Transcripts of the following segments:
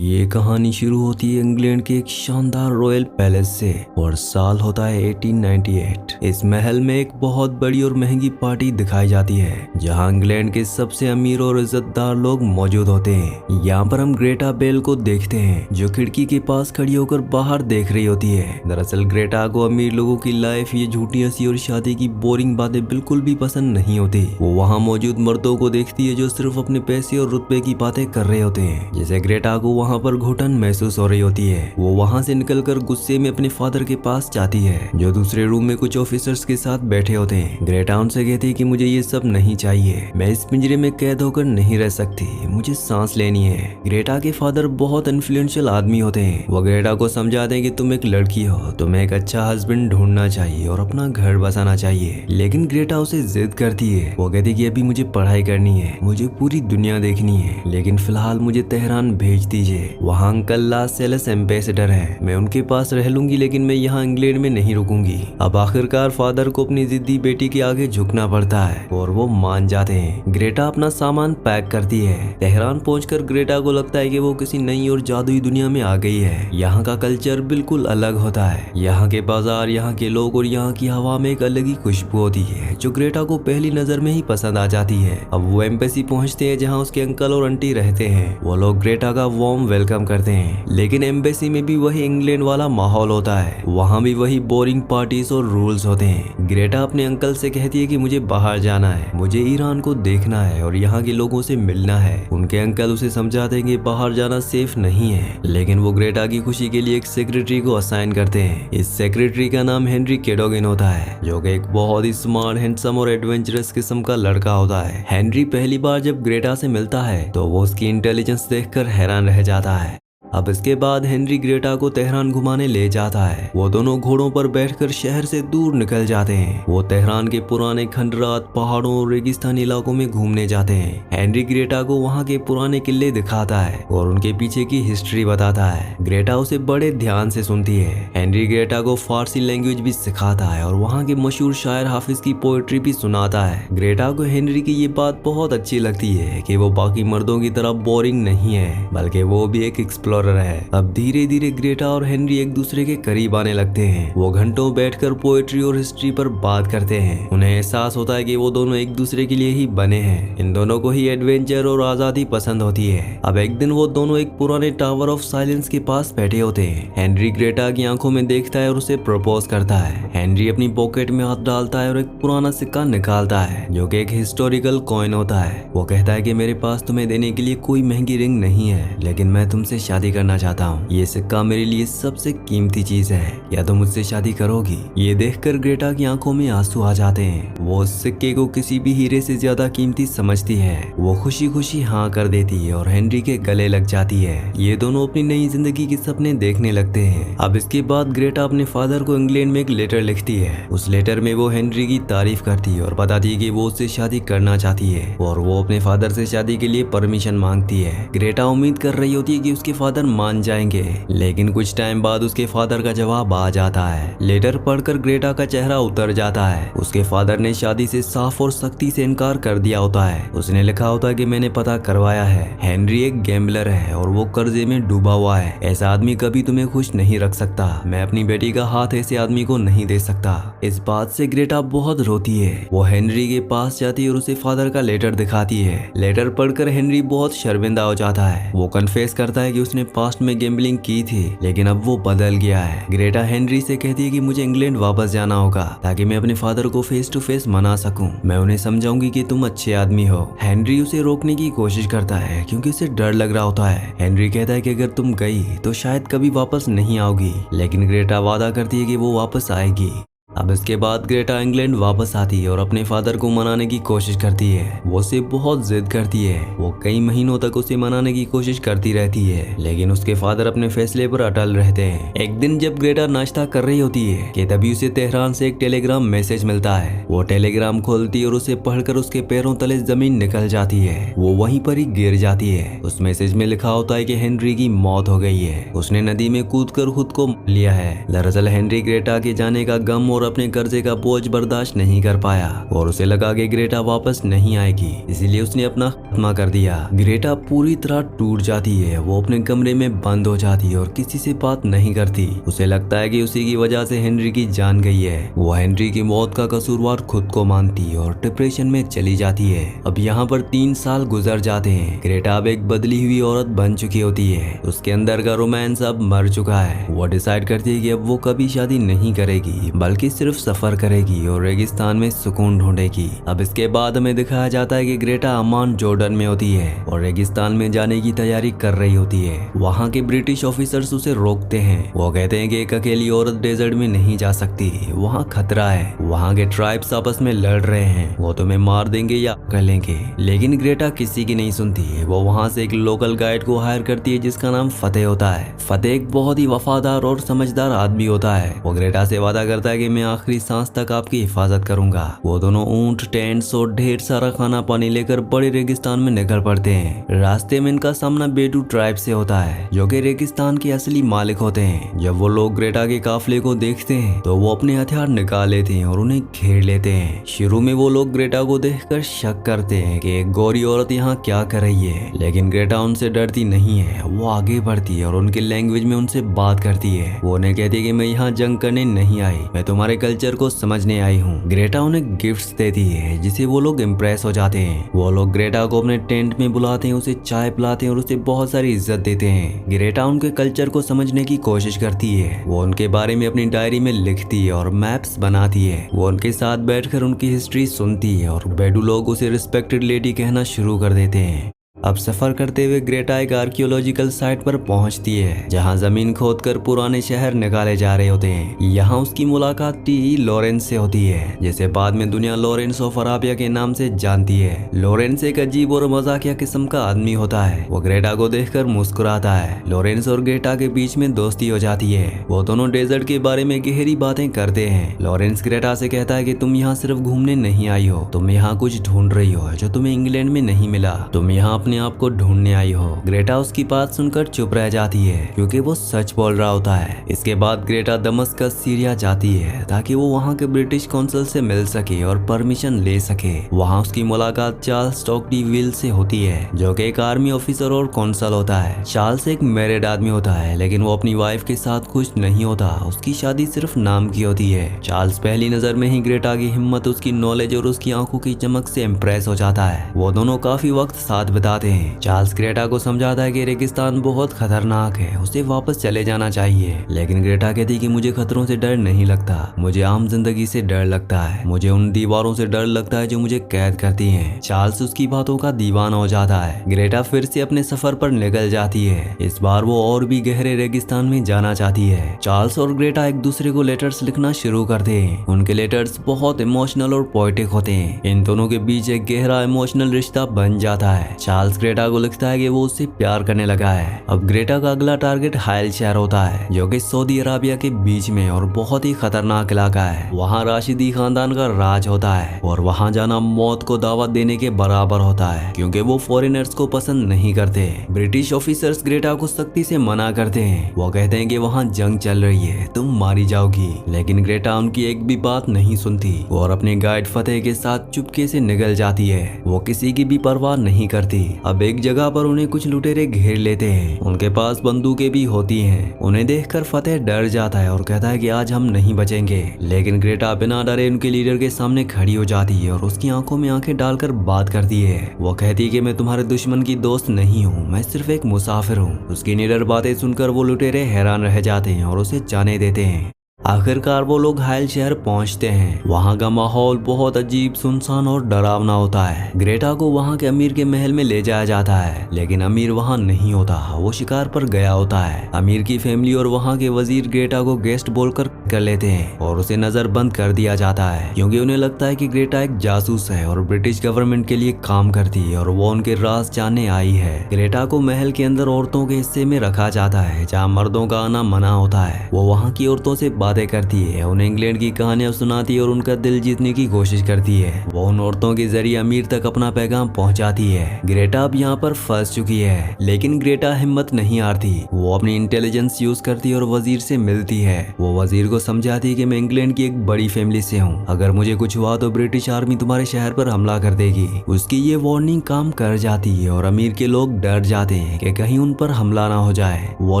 ये कहानी शुरू होती है इंग्लैंड के एक शानदार रॉयल पैलेस से और साल होता है 1898। इस महल में एक बहुत बड़ी और महंगी पार्टी दिखाई जाती है जहां इंग्लैंड के सबसे अमीर और इज्जतदार लोग मौजूद होते हैं। यहाँ पर हम ग्रेटा बेल को देखते हैं जो खिड़की के पास खड़ी होकर बाहर देख रही होती है। दरअसल ग्रेटा को अमीर लोगों की लाइफ, ये झूठी हंसी और शादी की बोरिंग बातें बिल्कुल भी पसंद नहीं होती। वो वहाँ मौजूद मर्दों को देखती है जो सिर्फ अपने पैसे और रुतबे की बातें कर रहे होते हैं। जैसे ग्रेटा को वहाँ पर घुटन महसूस हो रही होती है। वो वहाँ से निकलकर गुस्से में अपने फादर के पास जाती है जो दूसरे रूम में कुछ ऑफिसर्स के साथ बैठे होते हैं। ग्रेटा उनसे कहती है कि मुझे ये सब नहीं चाहिए, मैं इस पिंजरे में कैद होकर नहीं रह सकती, मुझे सांस लेनी है। ग्रेटा के फादर बहुत इन्फ्लुएंशियल आदमी होते हैं। वो ग्रेटा को समझाते हैं कि तुम एक लड़की हो, तुम्हें एक अच्छा हस्बैंड ढूंढना चाहिए और अपना घर बसाना चाहिए। लेकिन ग्रेटा उसे जिद करती है। वो कहती है कि अभी मुझे पढ़ाई करनी है, मुझे पूरी दुनिया देखनी है, लेकिन फिलहाल मुझे तेहरान भेज दीजिए। वहाँ अंकल लास सेलस एम्बेसडर है, मैं उनके पास रह लूंगी लेकिन मैं यहाँ इंग्लैंड में नहीं रुकूंगी। अब आखिरकार फादर को अपनी जिद्दी बेटी के आगे झुकना पड़ता है और वो मान जाते हैं। ग्रेटा अपना सामान पैक करती है। तेहरान पहुंचकर ग्रेटा को लगता है कि वो किसी नई और जादुई दुनिया में आ गई है। यहाँ का कल्चर बिल्कुल अलग होता है। यहाँ के बाजार, यहाँ के लोग और यहाँ की हवा में एक अलग ही खुशबू होती है जो ग्रेटा को पहली नजर में ही पसंद आ जाती है। अब वो एम्बेसी पहुंचते हैं जहाँ उसके अंकल और आंटी रहते हैं। वो लोग ग्रेटा का वार्म वेलकम करते हैं, लेकिन एम्बेसी में भी वही इंग्लैंड वाला माहौल होता है। वहाँ भी वही बोरिंग पार्टीज और रूल्स होते हैं। ग्रेटा अपने अंकल से कहती है कि मुझे बाहर जाना है, मुझे ईरान को देखना है और यहाँ के लोगों से मिलना है। उनके अंकल उसे समझाते हैं कि बाहर जाना सेफ नहीं है, लेकिन वो ग्रेटा की खुशी के लिए एक सेक्रेटरी को असाइन करते हैं। इस सेक्रेटरी का नाम हेनरी कैडोगन होता है जो कि एक बहुत ही स्मार्ट, हैंडसम और एडवेंचरस किस्म का लड़का होता है। हेनरी पहली बार जब ग्रेटा से मिलता है तो वो उसकी इंटेलिजेंस देखकर हैरान रह जाता है। अब इसके बाद हेनरी ग्रेटा को तेहरान घुमाने ले जाता है। वो दोनों घोड़ों पर बैठकर शहर से दूर निकल जाते हैं। वो तेहरान के पुराने खंडरात, पहाड़ों और रेगिस्तानी इलाकों में घूमने जाते हैं। हेनरी ग्रेटा को वहाँ के पुराने किले दिखाता है और उनके पीछे की हिस्ट्री बताता है। ग्रेटा उसे बड़े ध्यान से सुनती है। हेनरी ग्रेटा को फारसी लैंग्वेज भी सिखाता है और वहाँ के मशहूर शायर हाफिज की पोएट्री भी सुनाता है। ग्रेटा को हेनरी की ये बात बहुत अच्छी लगती है कि वो बाकी मर्दों की तरह बोरिंग नहीं है, बल्कि वो भी एक एक्सप्लोरर है। अब धीरे धीरे ग्रेटा और हेनरी एक दूसरे के करीब आने लगते हैं। वो घंटों बैठकर पोएट्री और हिस्ट्री पर बात करते हैं। उन्हें एहसास होता है कि वो दोनों एक दूसरे के लिए ही बने हैं। इन दोनों को ही एडवेंचर और आजादी पसंद होती है। अब एक दिन वो दोनों एक पुराने टावर ऑफ साइलेंस के पास बैठे होते हैं। हेनरी ग्रेटा की आंखों में देखता है और उसे प्रपोज करता है। हेनरी अपनी पॉकेट में हाथ डालता है और एक पुराना सिक्का निकालता है जो कि एक हिस्टोरिकल कॉइन होता है। वो कहता है कि मेरे पास तुम्हें देने के लिए कोई महंगी रिंग नहीं है, लेकिन मैं तुमसे शादी करना चाहता हूँ। ये सिक्का मेरे लिए सबसे कीमती चीज है, या तो मुझसे शादी करोगी? ये देखकर ग्रेटा की आंखों में आंसू आ जाते हैं। वो उस सिक्के को किसी भी हीरे से ज्यादा कीमती समझती है। वो खुशी खुशी हाँ कर देती है और हेनरी के गले लग जाती है। ये दोनों अपनी नई जिंदगी के सपने देखने लगते हैं। अब इसके बाद ग्रेटा अपने फादर को इंग्लैंड में एक लेटर लिखती है। उस लेटर में वो हेनरी की तारीफ करती है और बताती है कि वो उससे शादी करना चाहती है और वो अपने फादर से शादी के लिए परमिशन मांगती है। ग्रेटा उम्मीद कर रही होती है कि उसके फादर मान जाएंगे, लेकिन कुछ टाइम बाद उसके फादर का जवाब आ जाता है। लेटर पढ़कर ग्रेटा का चेहरा उतर जाता है। उसके फादर ने शादी से साफ और सख्ती से इनकार कर दिया होता है। उसने लिखा होता है कि मैंने पता करवाया है, हेनरी एक गैम्बलर है और वो कर्जे में डूबा हुआ है। ऐसा आदमी कभी तुम्हें खुश नहीं रख सकता। मैं अपनी बेटी का हाथ ऐसे आदमी को नहीं दे सकता। इस बात से ग्रेटा बहुत रोती है। वो हेनरी के पास जाती है और उसे फादर का लेटर दिखाती है। लेटर पढ़कर हेनरी बहुत शर्मिंदा हो जाता है। वो कन्फेस करता है कि उसने पास्ट में गैम्बलिंग की थी, लेकिन अब वो बदल गया है। ग्रेटा हेनरी से कहती है कि मुझे इंग्लैंड वापस जाना होगा ताकि मैं अपने फादर को फेस टू फेस मना सकूं। मैं उन्हें समझाऊंगी कि तुम अच्छे आदमी हो। हेनरी उसे रोकने की कोशिश करता है क्योंकि उसे डर लग रहा होता है। हेनरी कहता है कि अगर तुम गई तो शायद कभी वापस नहीं आओगी, लेकिन ग्रेटा वादा करती है कि वो वापस आएगी। अब इसके बाद ग्रेटा इंग्लैंड वापस आती है और अपने फादर को मनाने की कोशिश करती है। वो उसे बहुत जिद करती है। वो कई महीनों तक उसे मनाने की कोशिश करती रहती है, लेकिन उसके फादर अपने फैसले पर अटल रहते हैं। एक दिन जब ग्रेटा नाश्ता कर रही होती है कि तभी उसे तेहरान से एक टेलीग्राम मैसेज मिलता है। वो टेलीग्राम खोलती है और उसे पढ़कर उसके पैरों तले जमीन निकल जाती है। वो वहीं पर ही गिर जाती है। उस मैसेज में लिखा होता है कि हेनरी की मौत हो गई है, उसने नदी में कूदकर खुद को मार लिया है। दरअसल हेनरी ग्रेटा के जाने का गम और अपने कर्जे का बोझ बर्दाश्त नहीं कर पाया और उसे लगा कि ग्रेटा वापस नहीं आएगी, इसीलिए उसने अपना खात्मा कर दिया। ग्रेटा पूरी तरह टूट जाती है, वो अपने कमरे में बंद हो जाती है और किसी से बात नहीं करती। उसे लगता है कि उसी की वजह से हेनरी की जान गई है। वो हेनरी की मौत का कसूरवार खुद को मानती और डिप्रेशन में चली जाती है। अब यहाँ पर 3 साल गुजर जाते हैं। ग्रेटा अब एक बदली हुई औरत बन चुकी होती है। उसके अंदर का रोमांस अब मर चुका है। वो डिसाइड करती है कि अब वो कभी शादी नहीं करेगी, बल्कि सिर्फ सफर करेगी और रेगिस्तान में सुकून ढूंढेगी। अब इसके बाद हमें दिखाया जाता है कि ग्रेटा अमान जॉर्डन में होती है और रेगिस्तान में जाने की तैयारी कर रही होती है। वहाँ के ब्रिटिश ऑफिसर्स उसे रोकते हैं। वो कहते हैं कि एक अकेली औरत डेजर्ट में नहीं जा सकती, वहाँ खतरा है। वहाँ के ट्राइब्स आपस में लड़ रहे हैं, वो तुम्हें मार देंगे या कर लेंगे। लेकिन ग्रेटा किसी की नहीं सुनती। वो वहाँ से एक लोकल गाइड को हायर करती है जिसका नाम फतेह होता है। फतेह एक बहुत ही वफादार और समझदार आदमी होता है। वो ग्रेटा से वादा करता है कि मैं आखिरी सांस तक आपकी हिफाजत करूंगा। वो दोनों ऊंट, टेंट्स और ढेर सारा खाना पानी लेकर बड़े रेगिस्तान में निकल पड़ते हैं। रास्ते में इनका सामना बेडू ट्राइब से होता है, जो कि रेगिस्तान के असली मालिक होते हैं। जब वो लोग ग्रेटा के काफिले को देखते हैं तो वो अपने हथियार निकाल लेते हैं और उन्हें घेर लेते हैं। शुरू में वो लोग ग्रेटा को देखकर शक करते हैं कि एक गोरी औरत यहाँ क्या कर रही है, लेकिन ग्रेटा उनसे डरती नहीं है। वो आगे बढ़ती है और उनके लैंग्वेज में उनसे बात करती है। वो उन्हें कहती है कि मैं यहाँ जंग करने नहीं आई, मैं तुम्हारे कल्चर को समझने आई हूँ। ग्रेटा उन्हें गिफ्ट्स देती है जिसे वो लोग इम्प्रेस हो जाते हैं। वो लोग ग्रेटा को अपने टेंट में बुलाते हैं, उसे चाय पिलाते हैं और उसे बहुत सारी इज्जत देते हैं। ग्रेटा उनके कल्चर को समझने की कोशिश करती है। वो उनके बारे में अपनी डायरी में लिखती है और मैप्स बनाती है। वो उनके साथ बैठकर उनकी हिस्ट्री सुनती है और बेडू लोग उसे रिस्पेक्टेड लेडी कहना शुरू कर देते हैं। अब सफर करते हुए ग्रेटा एक आर्कियोलॉजिकल साइट पर पहुंचती है, जहां जमीन खोदकर पुराने शहर निकाले जा रहे होते हैं। यहां उसकी मुलाकात टी लॉरेंस से होती है, जिसे बाद में दुनिया लॉरेंस ऑफ अराबिया के नाम से जानती है। लॉरेंस एक अजीब और मजाकिया किस्म का आदमी होता है। वो ग्रेटा को देखकर मुस्कुराता है। लॉरेंस और ग्रेटा के बीच में दोस्ती हो जाती है। वो दोनों डेजर्ट के बारे में गहरी बातें करते हैं। लॉरेंस ग्रेटा से कहता है कि तुम यहाँ सिर्फ घूमने नहीं आई हो, तुम यहाँ कुछ ढूंढ रही हो जो तुम्हें इंग्लैंड में नहीं मिला। तुम यहाँ अपने आप को ढूंढने आई हो। ग्रेटा उसकी बात सुनकर चुप रह जाती है, क्योंकि वो सच बोल रहा होता है। इसके बाद ग्रेटा दमस्कस सीरिया जाती है ताकि वो वहाँ के ब्रिटिश कौंसल से मिल सके और परमिशन ले सके। वहाँ उसकी मुलाकात चार्ल्स टॉकडी-विल से होती है, जो कि एक आर्मी ऑफिसर और कौंसल होता है। चार्ल्स एक मैरिड आदमी होता है, लेकिन वो अपनी वाइफ के साथ खुश नहीं होता। उसकी शादी सिर्फ नाम की होती है। चार्ल्स पहली नजर में ही ग्रेटा की हिम्मत, उसकी नॉलेज और उसकी आंखों की चमक से इम्प्रेस हो जाता है। वो दोनों काफी वक्त साथ बिताते हैं। चार्ल्स ग्रेटा को समझाता है कि रेगिस्तान बहुत खतरनाक है, उसे वापस चले जाना चाहिए। लेकिन ग्रेटा कहती है कि मुझे खतरों से डर नहीं लगता, मुझे आम जिंदगी से डर लगता है। मुझे उन दीवारों से डर लगता है जो मुझे कैद करती हैं। चार्ल्स उसकी बातों का दीवाना हो जाता है। ग्रेटा फिर से अपने सफर पर निकल जाती है। इस बार वो और भी गहरे रेगिस्तान में जाना चाहती है। चार्ल्स और ग्रेटा एक दूसरे को लेटर्स लिखना शुरू करते हैं। उनके लेटर्स बहुत इमोशनल और पोएटिक होते हैं। इन दोनों के बीच एक गहरा इमोशनल रिश्ता बन जाता है। चार्ल्स ग्रेटा को लिखता है कि वो उससे प्यार करने लगा है। अब ग्रेटा का अगला टारगेट हाइल शहर होता है, जो कि सऊदी अराबिया के बीच में और बहुत ही खतरनाक इलाका है। वहाँ राशिदी खानदान का राज होता है और वहाँ जाना मौत को दावत देने के बराबर होता है, क्योंकि वो फॉरेनर्स को पसंद नहीं करते। ब्रिटिश ऑफिसर्स ग्रेटा को सख्ती से मना करते हैं। वो कहते हैं कि वहाँ जंग चल रही है, तुम मारी जाओगी। लेकिन ग्रेटा उनकी एक भी बात नहीं सुनती और अपने गाइड फतेह के साथ चुपके से निकल जाती है। वो किसी की भी परवाह नहीं करती। अब एक जगह पर उन्हें कुछ लुटेरे घेर लेते हैं। उनके पास बंदूकें भी होती हैं। उन्हें देखकर फतेह डर जाता है और कहता है कि आज हम नहीं बचेंगे। लेकिन ग्रेटा बिना डरे उनके लीडर के सामने खड़ी हो जाती है और उसकी आंखों में आंखें डालकर बात करती है। वो कहती है कि मैं तुम्हारे दुश्मन की दोस्त नहीं हूँ, मैं सिर्फ एक मुसाफिर हूँ। उसकी निडर बातें सुनकर वो लुटेरे हैरान रह जाते हैं और उसे जाने देते हैं। आखिरकार वो लोग हाइल शहर पहुंचते हैं। वहाँ का माहौल बहुत अजीब, सुनसान और डरावना होता है। ग्रेटा को वहाँ के अमीर के महल में ले जाया जाता है, लेकिन अमीर वहाँ नहीं होता, वो शिकार पर गया होता है। अमीर की फैमिली और वहाँ के वजीर ग्रेटा को गेस्ट बोलकर कर लेते हैं और उसे नजरबंद कर दिया जाता है, क्योंकि उन्हें लगता है कि ग्रेटा एक जासूस है और ब्रिटिश गवर्नमेंट के लिए काम करती है और वो उनके राज जानने आई है। ग्रेटा को महल के अंदर औरतों के हिस्से में रखा जाता है, जहाँ मर्दों का आना मना होता है। वो वहाँ की औरतों से बातें बातें करती है, उन्हें इंग्लैंड की कहानियां सुनाती है और उनका दिल जीतने की कोशिश करती है। वो उन औरतों के जरिए अमीर तक अपना पैगाम पहुंचाती है। ग्रेटा अब यहाँ पर फंस चुकी है, लेकिन ग्रेटा हिम्मत नहीं हारती। वो अपनी इंटेलिजेंस यूज करती है और वजीर से मिलती है। वो वजीर को समझाती है कि मैं इंग्लैंड की एक बड़ी फैमिली से हूँ, अगर मुझे कुछ हुआ तो ब्रिटिश आर्मी तुम्हारे शहर पर हमला कर देगी। उसकी ये वार्निंग काम कर जाती है और अमीर के लोग डर जाते हैं कि कहीं उन पर हमला ना हो जाए। वो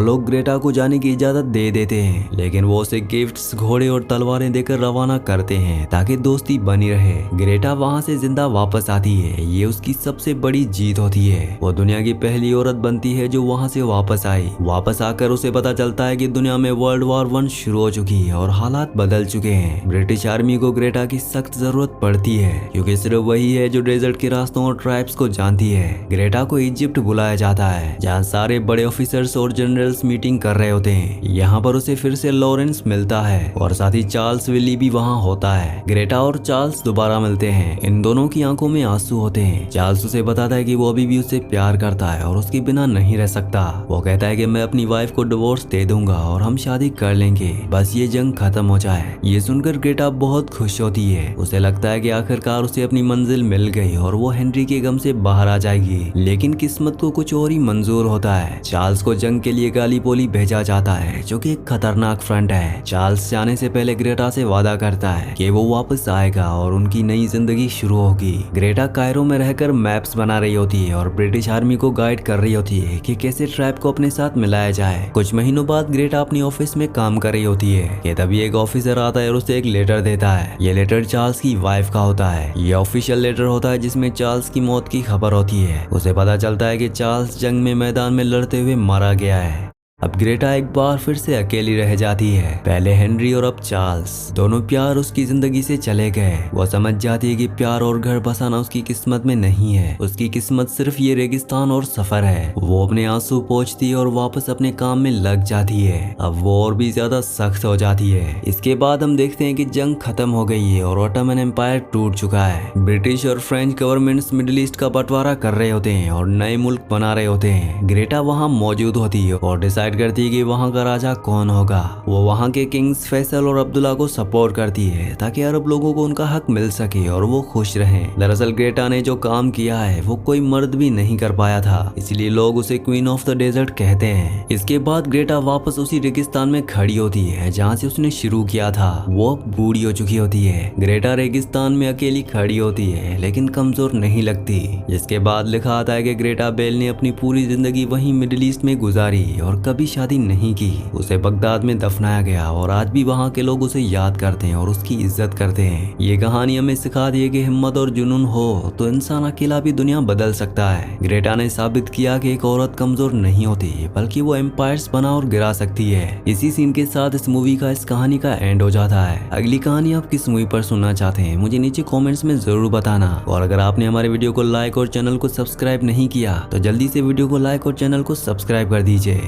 लोग ग्रेटा को जाने की इजाजत दे देते हैं, लेकिन वो उसे गिफ्ट्स, घोड़े और तलवारें देकर रवाना करते हैं ताकि दोस्ती बनी रहे। ग्रेटा वहाँ से जिंदा वापस आती है, ये उसकी सबसे बड़ी जीत होती है। वो दुनिया की पहली औरत बनती है जो वहाँ से वापस आई। वापस आकर उसे पता चलता है कि दुनिया में वर्ल्ड वॉर 1 शुरू हो चुकी है और हालात बदल चुके हैं। ब्रिटिश आर्मी को ग्रेटा की सख्त जरूरत पड़ती है, क्योंकि सिर्फ वही है जो डेजर्ट के रास्तों और ट्राइब्स को जानती है। ग्रेटा को इजिप्ट बुलाया जाता है, जहाँ सारे बड़े ऑफिसर्स और जनरल्स मीटिंग कर रहे होते हैं। यहाँ पर उसे फिर से लॉरेंस मिलता है और साथ ही चार्ल्स विली भी वहाँ होता है। ग्रेटा और चार्ल्स दोबारा मिलते हैं। इन दोनों की आंखों में आंसू होते हैं। चार्ल्स उसे बताता है कि वो अभी भी उससे प्यार करता है और उसके बिना नहीं रह सकता। वो कहता है कि मैं अपनी वाइफ को डिवोर्स दे दूंगा और हम शादी कर लेंगे, बस ये जंग खत्म हो जाए। ये सुनकर ग्रेटा बहुत खुश होती है। उसे लगता है कि आखिरकार उसे अपनी मंजिल मिल गई और वो हेनरी के गम से बाहर आ जाएगी। लेकिन किस्मत को कुछ और ही मंजूर होता है। चार्ल्स को जंग के लिए गालीपोली भेजा जाता है, जो कि एक खतरनाक फ्रंट है। चार्ल्स जाने से पहले ग्रेटा से वादा करता है कि वो वापस आएगा और उनकी नई जिंदगी शुरू होगी। ग्रेटा कायरो में रहकर मैप्स बना रही होती है और ब्रिटिश आर्मी को गाइड कर रही होती है कि कैसे ट्राइब को अपने साथ मिलाया जाए। कुछ महीनों बाद ग्रेटा अपनी ऑफिस में काम कर रही होती है कि तभी एक ऑफिसर आता है और उसे एक लेटर देता है। ये लेटर चार्ल्स की वाइफ का होता है। ये ऑफिशियल लेटर होता है जिसमें चार्ल्स की मौत की खबर होती है। उसे पता चलता है कि चार्ल्स जंग में मैदान में लड़ते हुए मारा गया है। अब ग्रेटा एक बार फिर से अकेली रह जाती है। पहले हेनरी और अब चार्ल्स, दोनों प्यार उसकी जिंदगी से चले गए। वो समझ जाती है कि प्यार और घर बसाना उसकी किस्मत में नहीं है। उसकी किस्मत सिर्फ ये रेगिस्तान और सफर है। वो अपने आंसू पोंछती है और वापस अपने काम में लग जाती है। अब वो और भी ज्यादा सख्त हो जाती है। इसके बाद हम देखते हैं कि जंग खत्म हो गई है और ऑटोमन एम्पायर टूट चुका है। ब्रिटिश और फ्रेंच गवर्नमेंट्स मिडिल ईस्ट का बंटवारा कर रहे होते हैं और नए मुल्क बना रहे होते हैं। ग्रेटा वहाँ मौजूद होती है और डिसाइड करती है कि वहाँ का राजा कौन होगा। वो वहाँ के किंग्स फैसल और अब्दुल्ला को सपोर्ट करती है ताकि अरब लोगों को उनका हक मिल सके और वो खुश रहें। दरअसल ग्रेटा ने जो काम किया है वो कोई मर्द भी नहीं कर पाया था, इसलिए लोग उसे क्वीन ऑफ द डेजर्ट कहते हैं। इसके बाद ग्रेटा वापस उसी रेगिस्तान में खड़ी होती है जहाँ से उसने शुरू किया था। वो अब बूढ़ी हो चुकी होती है। ग्रेटा रेगिस्तान में अकेली खड़ी होती है लेकिन कमजोर नहीं लगती। जिसके बाद लिखा आता है कि ग्रेटा बेल ने अपनी पूरी जिंदगी वहीं मिडिल ईस्ट में गुजारी और कभी शादी नहीं की। उसे बगदाद में दफनाया गया और आज भी वहाँ के लोग उसे याद करते हैं और उसकी इज्जत करते हैं। ये कहानी हमें सिखा दी है कि हिम्मत और जुनून हो तो इंसान अकेला भी दुनिया बदल सकता है। ग्रेटा ने साबित किया कि एक औरत कमजोर नहीं होती, बल्कि वो एम्पायर्स बना और गिरा सकती है। इसी सीन के साथ इस मूवी का, इस कहानी का एंड हो जाता है। अगली कहानी आप किस मूवी पर सुनना चाहते हैं मुझे नीचे कॉमेंट्स में जरूर बताना। और अगर आपने हमारे वीडियो को लाइक और चैनल को सब्सक्राइब नहीं किया तो जल्दी से वीडियो को लाइक और चैनल को सब्सक्राइब कर दीजिए।